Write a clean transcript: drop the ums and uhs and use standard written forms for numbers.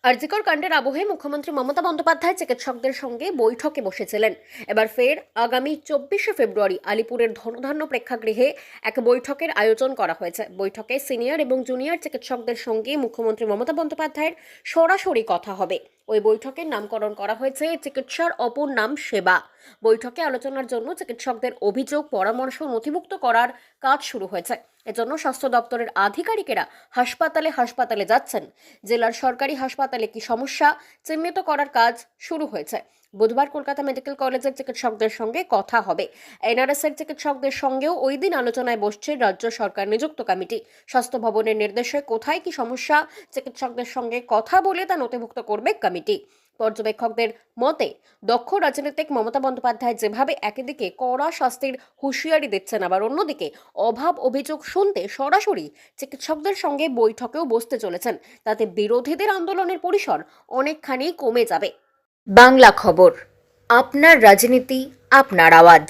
আরজিকর কাণ্ডের আবহে মুখ্যমন্ত্রী মমতা বন্দ্যোপাধ্যায় চিকিৎসকদের সঙ্গে বৈঠকে বসেছিলেন। এবার ফের আগামী 24শে ফেব্রুয়ারি আলিপুরের ধনধান্য প্রেক্ষাগৃহে এক বৈঠকের আয়োজন করা হয়েছে। বৈঠকে সিনিয়র এবং জুনিয়র চিকিৎসকদের সঙ্গে মুখ্যমন্ত্রী মমতা বন্দ্যোপাধ্যায়ের সরাসরি কথা হবে। ওই বৈঠকের নামকরণ করা হয়েছে চিকিৎসার অপর নাম সেবা। বৈঠকে আলোচনার জন্য চিকিৎসকদের অভিযোগ পরামর্শ নথিভুক্ত করার কাজ শুরু হয়েছে। এজন্য স্বাস্থ্য দপ্তরের আধিকারিকেরা হাসপাতালে হাসপাতালে যাচ্ছেন। জেলার সরকারি হাসপাতালে কি সমস্যা চিহ্নিত করার কাজ শুরু হয়েছে। বুধবার কলকাতা মেডিকেল কলেজের চিকিৎসকদের সঙ্গে কথা হবে। এনআরএস এর চিকিৎসকদের সঙ্গেও ওই দিন আলোচনায় বসছে রাজ্য সরকার নিযুক্ত কমিটি। স্বাস্থ্য ভবনের নির্দেশে কোথায় কি সমস্যা চিকিৎসকদের সঙ্গে কথা বলে তা নথিভুক্ত করবে কমিটি। পর্যবেক্ষকদের মতে দক্ষ রাজনীতিক মমতা বন্দ্যোপাধ্যায় যেভাবে একদিকে কড়া শাস্তির হুঁশিয়ারি দিচ্ছেন, আবার অন্যদিকে অভাব অভিযোগ শুনতে সরাসরি চিকিৎসকদের সঙ্গে বৈঠকেও বসতে চলেছেন, তাতে বিরোধীদের আন্দোলনের পরিসর অনেকখানি কমে যাবে। বাংলা খবর, আপনার রাজনীতি, আপনার আওয়াজ।